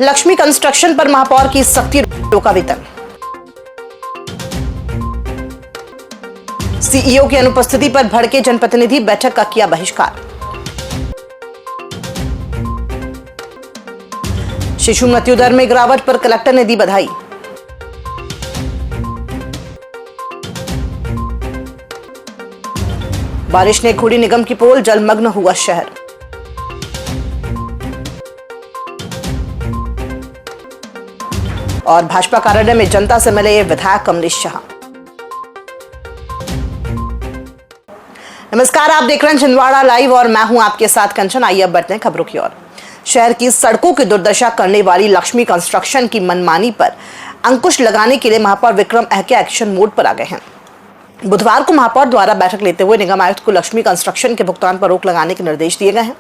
Lakshmi construction पर महापौर की सख्ती, रोका वेतन। सीईओ की अनुपस्थिति पर भड़के जनप्रतिनिधि, बैठक का किया बहिष्कार। शिशु मृत्यु दर में गिरावट पर कलेक्टर ने दी बधाई। बारिश ने खोली निगम की पोल, जलमग्न हुआ शहर। और भाजपा कार्यालय में जनता से मिले विधायक कमलेश शाह। नमस्कार, आप देख रहे हैं छिंदवाड़ा लाइव और मैं हूं आपके साथ कंचन। आइए अब बढ़ते हैं खबरों की ओर। शहर की सड़कों की दुर्दशा करने वाली लक्ष्मी कंस्ट्रक्शन की मनमानी पर अंकुश लगाने के लिए महापौर विक्रम अहके एक्शन मोड पर आ गए हैं। बुधवार को महापौर द्वारा बैठक लेते हुए निगम आयुक्त को लक्ष्मी कंस्ट्रक्शन के भुगतान पर रोक लगाने के निर्देश दिए गए हैं।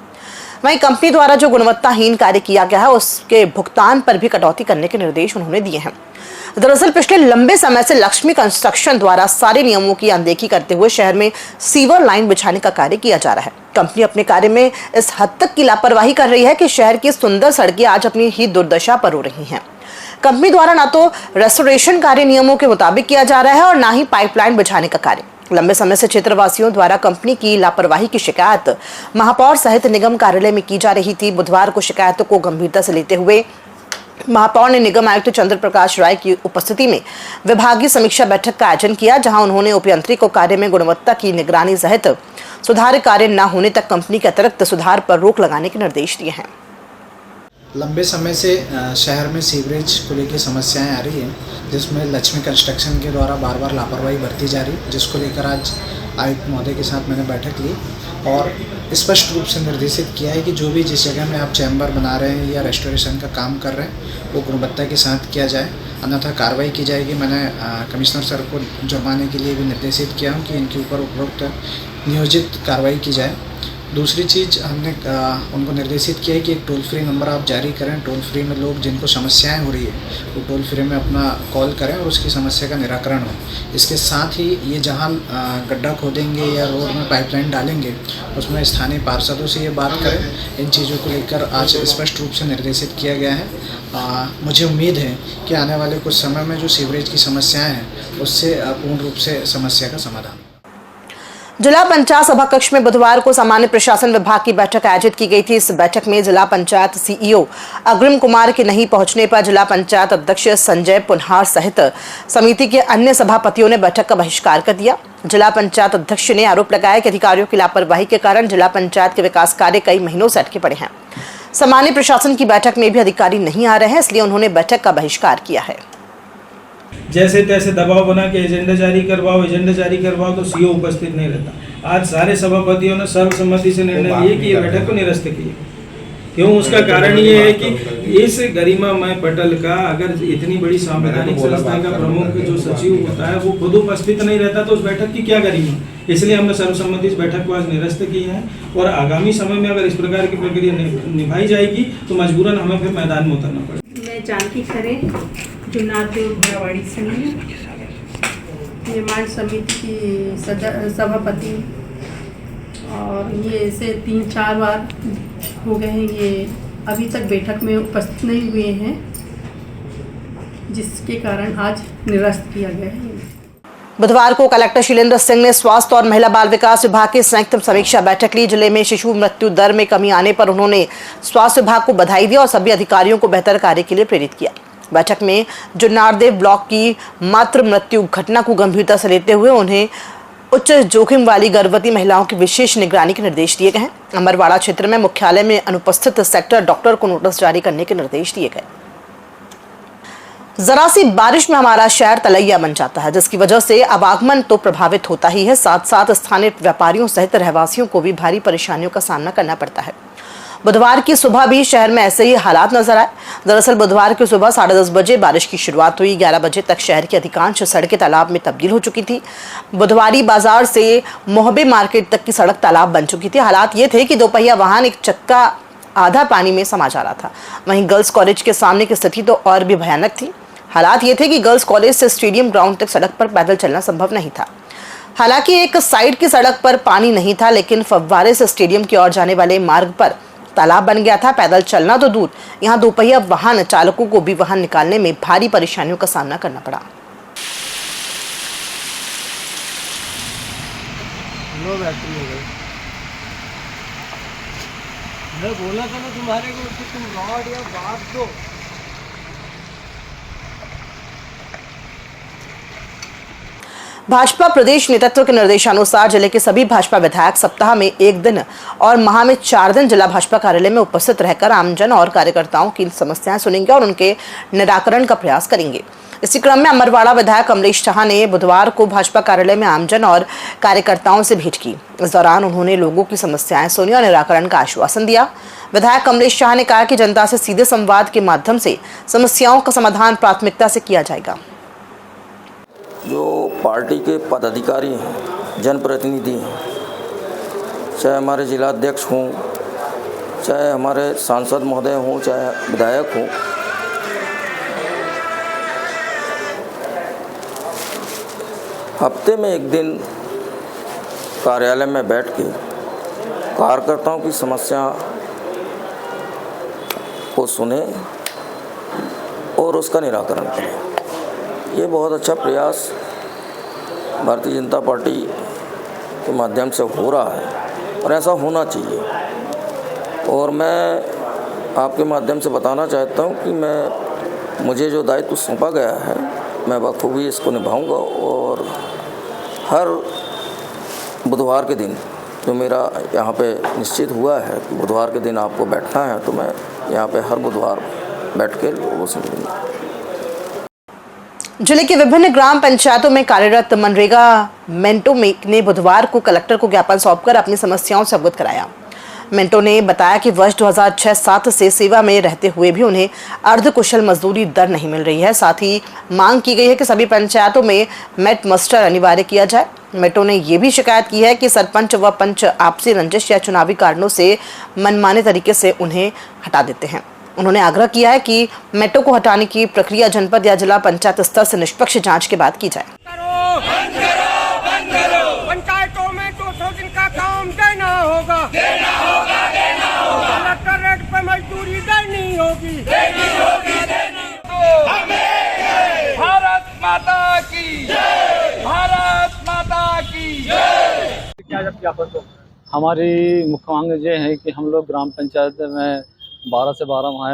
वहीं कंपनी द्वारा जो गुणवत्ताहीन कार्य किया गया है उसके भुगतान पर भी कटौती करने के निर्देश उन्होंने दिए हैं। दरअसल पिछले लंबे समय से लक्ष्मी कंस्ट्रक्शन द्वारा सारे नियमों की अनदेखी करते हुए शहर में सीवर लाइन बिछाने का कार्य किया जा रहा है। कंपनी अपने कार्य में इस हद तक की लापरवाही कर रही है कि शहर की सुंदर सड़कें आज अपनी ही दुर्दशा पर रो रही हैं। कंपनी द्वारा ना तो रेस्टोरेशन कार्य नियमों के मुताबिक किया जा रहा है और ना ही पाइपलाइन बिछाने का कार्य। लंबे समय से क्षेत्रवासियों द्वारा कंपनी की लापरवाही की शिकायत महापौर सहित निगम कार्यालय में की जा रही थी। बुधवार को शिकायतों को गंभीरता से लेते हुए महापौर ने निगम आयुक्त चंद्र प्रकाश राय की उपस्थिति में विभागीय समीक्षा बैठक का आयोजन किया, जहां उन्होंने उपयंत्री को कार्य में गुणवत्ता की निगरानी सहित सुधार कार्य न होने तक कंपनी के अतिरिक्त सुधार पर रोक लगाने के निर्देश दिए हैं। लंबे समय से शहर में सीवरेज को लेकर समस्याएं आ रही हैं, जिसमें लक्ष्मी कंस्ट्रक्शन के द्वारा बार बार लापरवाही बरती जा रही, जिसको लेकर आज आयुक्त महोदय के साथ मैंने बैठक ली और स्पष्ट रूप से निर्देशित किया है कि जो भी जिस जगह में आप चैम्बर बना रहे हैं या रेस्टोरेशन का काम कर रहे हैं वो गुणवत्ता के साथ किया जाए, अन्यथा कार्रवाई की जाएगी। मैंने कमिश्नर सर को जुर्माने के लिए भी निर्देशित किया हूँ कि इनके ऊपर उपरोक्त नियोजित कार्रवाई की जाए। दूसरी चीज़ हमने उनको निर्देशित किया है कि एक टोल फ्री नंबर आप जारी करें। टोल फ्री में लोग जिनको समस्याएं हो रही है वो टोल फ्री में अपना कॉल करें और उसकी समस्या का निराकरण हो। इसके साथ ही ये जहां गड्ढा खोदेंगे या रोड में पाइपलाइन डालेंगे उसमें स्थानीय पार्षदों से ये बात करें। इन चीज़ों को लेकर आज स्पष्ट रूप से निर्देशित किया गया है। मुझे उम्मीद है कि आने वाले कुछ समय में जो सीवरेज की समस्याएँ हैं उससे पूर्ण रूप से समस्या का समाधान। जिला पंचायत सभा कक्ष में बुधवार को सामान्य प्रशासन विभाग की बैठक आयोजित की गई थी। इस बैठक में जिला पंचायत सीईओ अग्रिम कुमार के नहीं पहुंचने पर जिला पंचायत अध्यक्ष संजय पुनहार सहित समिति के अन्य सभापतियों ने बैठक का बहिष्कार कर दिया। जिला पंचायत अध्यक्ष ने आरोप लगाया कि अधिकारियों की लापरवाही के कारण जिला पंचायत के विकास कार्य कई महीनों से अटके पड़े हैं। सामान्य प्रशासन की बैठक में भी अधिकारी नहीं आ रहे हैं, इसलिए उन्होंने बैठक का बहिष्कार किया है। जैसे तैसे दबाव बना के एजेंडा जारी करवाओ तो सीईओ उपस्थित नहीं रहता। आज सारे सभापतियों ने सर्वसम्मति से निर्णय लिए कि ये बैठक को निरस्त की। क्यों? उसका कारण ये है कि इस गरिमामय पटल का अगर इतनी बड़ी संवैधानिक संस्था का प्रमुख जो सचिव होता है वो खुद उपस्थित नहीं रहता तो उस बैठक की क्या गरिमा। इसलिए हमने सर्वसम्मति इस बैठक को आज निरस्त की है और आगामी समय में अगर इस प्रकार की प्रक्रिया निभाई जाएगी तो मजबूरन हमें फिर मैदान में उतरना पड़ेगा। मैं जानकी खरे जुन्नार देव घोड़ावाड़ी से निर्माण समिति की सभापति और ये ऐसे 3-4 बार हो गए हैं, ये अभी तक बैठक में उपस्थित नहीं हुए हैं, जिसके कारण आज निरस्त किया गया है। बुधवार को कलेक्टर शीलेंद्र सिंह ने स्वास्थ्य और महिला बाल विकास विभाग की संयुक्त समीक्षा बैठक ली। जिले में शिशु मृत्यु दर में कमी आने पर उन्होंने स्वास्थ्य विभाग को बधाई दी और सभी अधिकारियों को बेहतर कार्य के लिए प्रेरित किया। बैठक में जुन्नारदेव ब्लॉक की मातृ मृत्यु घटना को गंभीरता से लेते हुए उन्हें उच्च जोखिम वाली गर्भवती महिलाओं की विशेष निगरानी के निर्देश दिए गए हैं। अमरवाड़ा क्षेत्र में मुख्यालय में अनुपस्थित सेक्टर डॉक्टर को नोटिस जारी करने के निर्देश दिए गए। जरा सी बारिश में हमारा शहर तलैया बन जाता है, जिसकी वजह से आवागमन तो प्रभावित होता ही है, साथ साथ स्थानीय व्यापारियों सहित रहवासियों को भी भारी परेशानियों का सामना करना पड़ता है। बुधवार की सुबह भी शहर में ऐसे ही हालात नजर आए। दरअसल बुधवार की सुबह 10:30 बजे बारिश की शुरुआत हुई। 11 बजे तक शहर की अधिकांश सड़कें तालाब में तब्दील हो चुकी थी। बुधवारी बाजार से मोहबे मार्केट तक की सड़क तालाब बन चुकी थी। हालात ये थे कि दोपहिया वाहन एक चक्का आधा पानी में समा जा रहा था। वहीं गर्ल्स कॉलेज के सामने की स्थिति तो और भी भयानक थी। हालात ये थे कि गर्ल्स कॉलेज से स्टेडियम ग्राउंड तक सड़क पर पैदल चलना संभव नहीं था। हालांकि एक साइड की सड़क पर पानी नहीं था, लेकिन फव्वारे से स्टेडियम की ओर जाने वाले मार्ग पर तालाब बन गया था। पैदल चलना तो दूर, यहाँ दोपहिया वाहन चालकों को भी वाहन निकालने में भारी परेशानियों का सामना करना पड़ा। मैं बोला था ना तुम्हारे को कि तुम रॉड या बात दो। भाजपा प्रदेश नेतृत्व के निर्देशानुसार जिले के सभी भाजपा विधायक सप्ताह में 1 दिन और माह में 4 दिन जिला भाजपा कार्यालय में उपस्थित रहकर आमजन और कार्यकर्ताओं की समस्याएं सुनेंगे और उनके निराकरण का प्रयास करेंगे। इसी क्रम में अमरवाड़ा विधायक कमलेश शाह ने बुधवार को भाजपा कार्यालय में आमजन और कार्यकर्ताओं से भेंट की। इस दौरान उन्होंने लोगों की समस्याएं सुनी और निराकरण का आश्वासन दिया। विधायक कमलेश शाह ने कहा कि जनता से सीधे संवाद के माध्यम से समस्याओं का समाधान प्राथमिकता से किया जाएगा। जो पार्टी के पदाधिकारी हैं, जनप्रतिनिधि हैं, चाहे हमारे जिला अध्यक्ष हों, चाहे हमारे सांसद महोदय हों, चाहे विधायक हों, हफ्ते में 1 दिन कार्यालय में बैठ के कार्यकर्ताओं की समस्या को सुने और उसका निराकरण करें। ये बहुत अच्छा प्रयास भारतीय जनता पार्टी के माध्यम से हो रहा है और ऐसा होना चाहिए। और मैं आपके माध्यम से बताना चाहता हूँ कि मुझे जो दायित्व सौंपा गया है, मैं बखूबी इसको निभाऊंगा और हर बुधवार के दिन जो मेरा यहाँ पे निश्चित हुआ है कि बुधवार के दिन आपको बैठना है, तो मैं यहाँ पे हर बुधवार बैठ के लोगों से मिलूंगा। जिले के विभिन्न ग्राम पंचायतों में कार्यरत मनरेगा मेंटो ने बुधवार को कलेक्टर को ज्ञापन सौंपकर अपनी समस्याओं से अवगत कराया। मेंटो ने बताया कि वर्ष 2006-07 से सेवा में रहते हुए भी उन्हें अर्धकुशल मजदूरी दर नहीं मिल रही है। साथ ही मांग की गई है कि सभी पंचायतों में मेट मस्टर अनिवार्य किया जाए। मेंटो ने यह भी शिकायत की है कि सरपंच व पंच आपसी रंजिश या चुनावी कारणों से मनमाने तरीके से उन्हें हटा देते हैं। उन्होंने आग्रह किया है कि मेटो को हटाने की प्रक्रिया जनपद या जिला पंचायत स्तर से निष्पक्ष जांच के बाद की जाए। पंचायतों में 200 दिन का काम देना होगा। कलेक्टर रेट पे मजदूरी देनी होगी। भारत माता की जय, भारत माता की जय। हमारी मुख्य मांग ये है कि हम लोग ग्राम पंचायत में 12 से 12 माह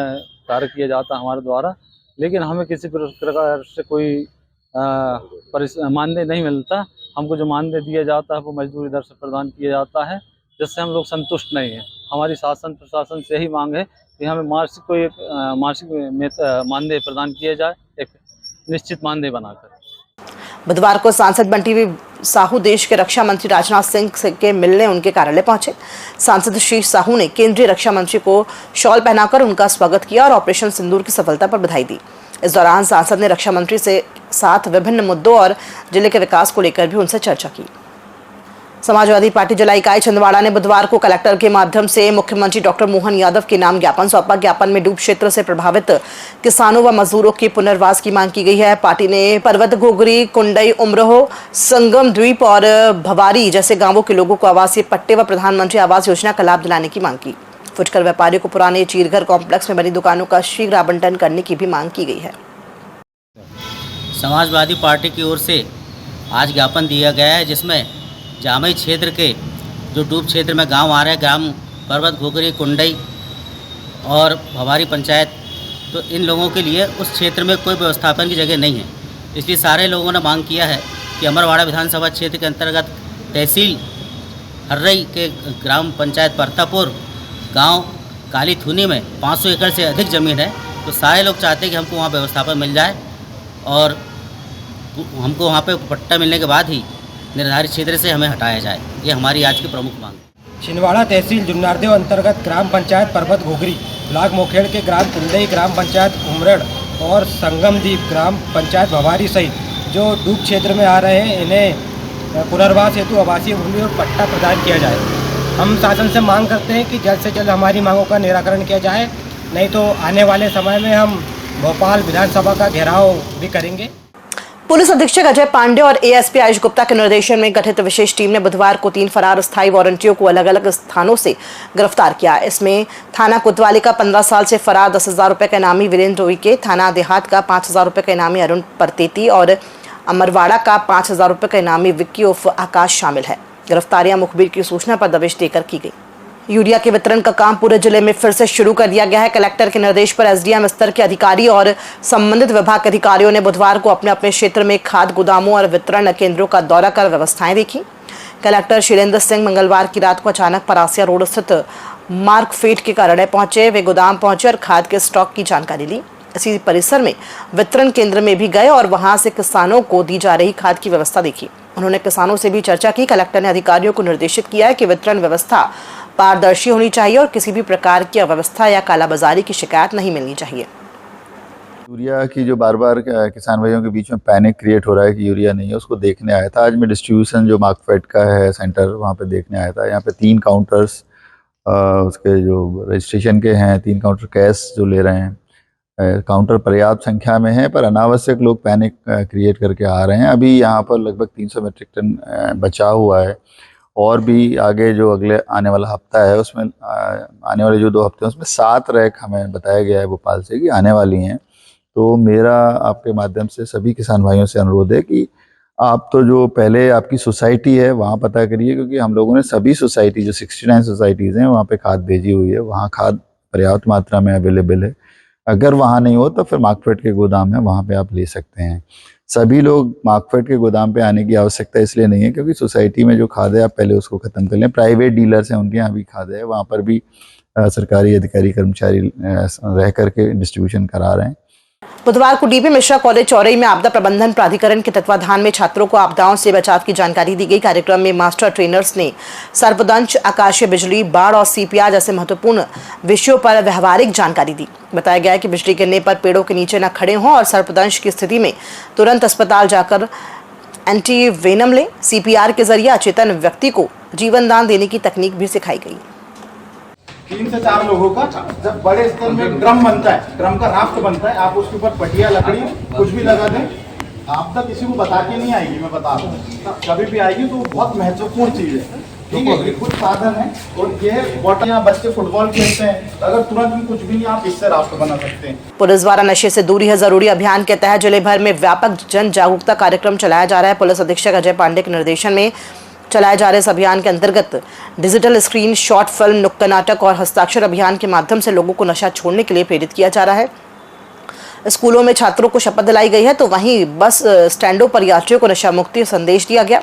कार्य किया जाता है हमारे द्वारा, लेकिन हमें किसी प्रकार से कोई मानदेय नहीं मिलता। हमको जो मानदेय दिया जाता है वो मजदूरी दर से प्रदान किया जाता है, जिससे हम लोग संतुष्ट नहीं हैं। हमारी शासन प्रशासन से यही मांग है कि हमें मासिक मानदेय प्रदान किया जाए, एक निश्चित मानदेय बनाकर। बुधवार को सांसद बंटी साहू देश के रक्षा मंत्री राजनाथ सिंह के मिलने उनके कार्यालय पहुंचे। सांसद श्री साहू ने केंद्रीय रक्षा मंत्री को शॉल पहनाकर उनका स्वागत किया और ऑपरेशन सिंदूर की सफलता पर बधाई दी। इस दौरान सांसद ने रक्षा मंत्री से साथ विभिन्न मुद्दों और जिले के विकास को लेकर भी उनसे चर्चा की। समाजवादी पार्टी जिला इकाई छिंदवाड़ा ने बुधवार को कलेक्टर के माध्यम से मुख्यमंत्री डॉक्टर मोहन यादव के नाम ज्ञापन सौंपा। ज्ञापन में डूब क्षेत्र से प्रभावित किसानों व मजदूरों के पुनर्वास की मांग की गई है। पार्टी ने पर्वत घोगरी, कुंडई, उमरोह, संगम द्वीप और भवारी जैसे गांवों के लोगों को आवासीय पट्टे व प्रधानमंत्री आवास योजना का लाभ दिलाने की मांग की। फुटकर व्यापारियों को पुराने चीरघर कॉम्प्लेक्स में बनी दुकानों का शीघ्र आवंटन करने की भी मांग की गई है। समाजवादी पार्टी की ओर से आज ज्ञापन दिया गया है, जिसमें जामई क्षेत्र के जो डूब क्षेत्र में गांव आ रहे हैं, ग्राम पर्वत घोगरी, कुंडई और भवारी पंचायत, तो इन लोगों के लिए उस क्षेत्र में कोई व्यवस्थापन की जगह नहीं है। इसलिए सारे लोगों ने मांग किया है कि अमरवाड़ा विधानसभा क्षेत्र के अंतर्गत तहसील हर्रई के ग्राम पंचायत परतापुर गांव काली थूनी में 500 एकड़ से अधिक ज़मीन है, तो सारे लोग चाहते हैं कि हमको वहाँ व्यवस्थापन मिल जाए और हमको वहाँ पे पट्टा मिलने के बाद ही निर्धारित क्षेत्र से हमें हटाया जाए। ये हमारी आज की प्रमुख मांग है। छिंदवाड़ा तहसील जुन्नारदेव अंतर्गत ग्राम पंचायत पर्वत घोगरी, ब्लॉक मोखेड़ के ग्राम कुंडई, ग्राम पंचायत उमरड़ और संगमदीप ग्राम पंचायत भवारी सहित जो डूब क्षेत्र में आ रहे हैं, इन्हें पुनर्वास हेतु आवासीय भूमि और पट्टा प्रदान किया जाए। हम शासन से मांग करते हैं कि जल्द से जल्द हमारी मांगों का निराकरण किया जाए, नहीं तो आने वाले समय में हम भोपाल विधानसभा का घेराव भी करेंगे। पुलिस अधीक्षक अजय पांडे और एएसपी आयुष गुप्ता के निर्देशन में गठित विशेष टीम ने बुधवार को 3 फरार अस्थायी वारंटियों को अलग अलग स्थानों से गिरफ्तार किया। इसमें थाना कोतवाली का 15 साल से फरार 10,000 रुपए का इनामी वीरेंद्र उइके, थाना देहात का 5,000 रुपए का इनामी अरुण परतेती और अमरवाड़ा का 5,000 रुपए का इनामी विक्की उर्फ आकाश शामिल है। गिरफ्तारियां मुखबिर की सूचना पर दबिश देकर की गई। यूरिया के वितरण का काम पूरे जिले में फिर से शुरू कर दिया गया है। कलेक्टर के निर्देश पर एसडीएम स्तर के अधिकारी और संबंधित विभाग के अधिकारियों ने बुधवार को अपने अपने क्षेत्र में खाद गोदामों और वितरण केंद्रों का दौरा कर व्यवस्थाएं देखी। कलेक्टर शीलेंद्र सिंह मंगलवार की रात को अचानक परासिया रोड स्थित मार्कफेड के कार्यालय पहुंचे। वे गोदाम पहुंचे और खाद के स्टॉक की जानकारी ली। इसी परिसर में वितरण केंद्र में भी गए और वहां से किसानों को दी जा रही खाद की व्यवस्था देखी। उन्होंने किसानों से भी चर्चा की। कलेक्टर ने अधिकारियों को निर्देशित किया है कि वितरण व्यवस्था पारदर्शी होनी चाहिए और किसी भी प्रकार की अव्यवस्था या कालाबाजारी की शिकायत नहीं मिलनी चाहिए। यूरिया की जो बार बार किसान भाइयों के बीच में पैनिक क्रिएट हो रहा है कि यूरिया नहीं है, उसको देखने आया था। आज मैं डिस्ट्रीब्यूशन जो मार्कफेड का है सेंटर, वहाँ पे देखने आया था। यहाँ पे 3 काउंटर्स उसके जो रजिस्ट्रेशन के हैं, 3 काउंटर कैश जो ले रहे हैं। काउंटर पर्याप्त संख्या में है, पर अनावश्यक लोग पैनिक क्रिएट करके आ रहे हैं। अभी यहाँ पर लगभग 300 मीट्रिक टन बचा हुआ है और भी आगे जो अगले आने वाला हफ्ता है उसमें आने वाले जो 2 हफ्ते हैं उसमें 7 रैक हमें बताया गया है भोपाल से कि आने वाली हैं। तो मेरा आपके माध्यम से सभी किसान भाइयों से अनुरोध है कि आप तो जो पहले आपकी सोसाइटी है वहाँ पता करिए, क्योंकि हम लोगों ने सभी सोसाइटी जो 69 सोसाइटीज़ हैं वहाँ पे खाद भेजी हुई है। वहाँ खाद पर्याप्त मात्रा में अवेलेबल है। अगर वहाँ नहीं हो तो फिर मार्कफेड के गोदाम है, वहाँ पे आप ले सकते हैं। सभी लोग मार्कफेड के गोदाम पे आने की आवश्यकता इसलिए नहीं है क्योंकि सोसाइटी में जो खाद है आप पहले उसको ख़त्म कर लें। प्राइवेट डीलर्स हैं, उनके यहाँ भी खाद है, वहाँ पर भी सरकारी अधिकारी कर्मचारी रह करके डिस्ट्रीब्यूशन करा रहे हैं। बुधवार को डीबी मिश्रा कॉलेज चौरई में आपदा प्रबंधन प्राधिकरण के तत्वाधान में छात्रों को आपदाओं से बचाव की जानकारी दी गई। कार्यक्रम में मास्टर ट्रेनर्स ने सर्पदंश, आकाशीय बिजली, बाढ़ और सीपीआर जैसे महत्वपूर्ण विषयों पर व्यवहारिक जानकारी दी। बताया गया है कि बिजली गिरने पर पेड़ों के नीचे न खड़े हों और सर्पदंश की स्थिति में तुरंत अस्पताल जाकर एंटी वेनम लें। सीपीआर के जरिए अचेतन व्यक्ति को जीवन दान देने की तकनीक भी सिखाई गई। 3 से 4 लोगों का जब बड़े स्तर में ड्रम बनता है, ड्रम का राफ्ट बनता है, आप उसके ऊपर पटिया, लकड़ी कुछ भी लगा दें, आपदा किसी को बता के नहीं आएगी। मैं बता रहा हूँ, कभी भी आएगी तो बहुत महत्वपूर्ण चीज़ है। ठीक है, ये कुछ साधन है और ये बॉटल, यहाँ बच्चे फुटबॉल खेलते हैं, अगर तुरंत भी कुछ भी नहीं, आप इससे राफ्ट बना सकते हैं। पुलिस द्वारा नशे से दूरी है जरूरी अभियान के तहत जिले भर में व्यापक जन जागरूकता कार्यक्रम चलाया जा रहा है। पुलिस अधीक्षक अजय पांडे के निर्देशन में चलाए जा रहे इस अभियान के अंतर्गत डिजिटल स्क्रीन, शॉर्ट फिल्म, नुक्कड़ नाटक और हस्ताक्षर अभियान के माध्यम से लोगों को नशा छोड़ने के लिए प्रेरित किया जा रहा है। स्कूलों में छात्रों को शपथ दिलाई गई है तो वहीं बस स्टैंडों पर यात्रियों को नशा मुक्ति संदेश दिया गया।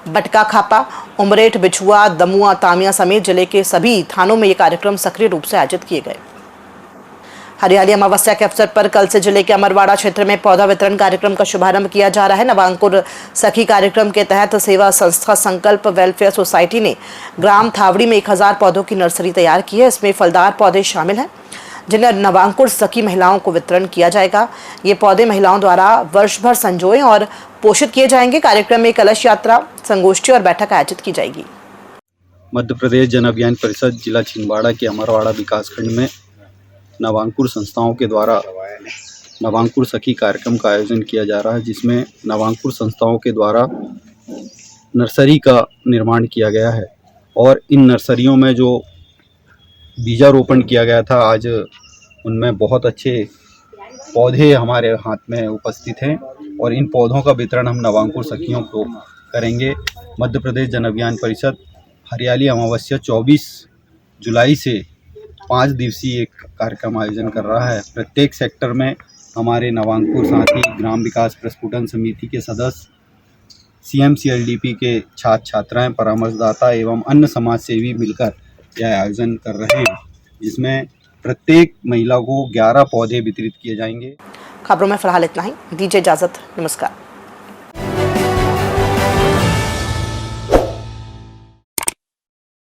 बटका, खापा, उमरेठ, बिछुआ, दमुआ, तामिया समेत जिले के सभी थानों में ये कार्यक्रम सक्रिय रूप से आयोजित किए गए। हरियाली अमावस्या के अवसर पर कल से जिले के अमरवाड़ा क्षेत्र में पौधा वितरण कार्यक्रम का शुभारंभ किया जा रहा है। नवांकुर सखी कार्यक्रम के तहत सेवा संस्था संकल्प वेलफेयर सोसाइटी ने ग्राम थावड़ी में 1000 पौधों की नर्सरी तैयार की है। इसमें फलदार पौधे शामिल हैं जिन्हें नवांकुर सखी महिलाओं को वितरण किया जाएगा। ये पौधे महिलाओं द्वारा वर्ष भर संजोए और पोषित किए जाएंगे। कार्यक्रम में कलश यात्रा, संगोष्ठी और बैठक आयोजित की जाएगी। मध्य प्रदेश जन अभियान परिषद जिला छिंदवाड़ा के अमरवाड़ा विकासखंड में नवांकुर संस्थाओं के द्वारा नवांकुर सखी कार्यक्रम का आयोजन किया जा रहा है, जिसमें नवांकुर संस्थाओं के द्वारा नर्सरी का निर्माण किया गया है और इन नर्सरियों में जो बीजारोपण किया गया था, आज उनमें बहुत अच्छे पौधे हमारे हाथ में उपस्थित हैं और इन पौधों का वितरण हम नवांकुर सखियों को करेंगे। मध्य प्रदेश जन अभियान परिषद हरियाली अमावस्या 24 जुलाई से 5 दिवसीय एक कार्यक्रम आयोजन कर रहा है। प्रत्येक सेक्टर में हमारे नवांकुर साथी, ग्राम विकास प्रस्फुटन समिति के सदस्य, CMCLDP के छात्र छात्राएं, परामर्शदाता एवं अन्य समाज सेवी मिलकर यह आयोजन कर रहे हैं, जिसमें प्रत्येक महिला को 11 पौधे वितरित किए जाएंगे। खबरों में फिलहाल इतना ही। दीजिए इजाजत। नमस्कार।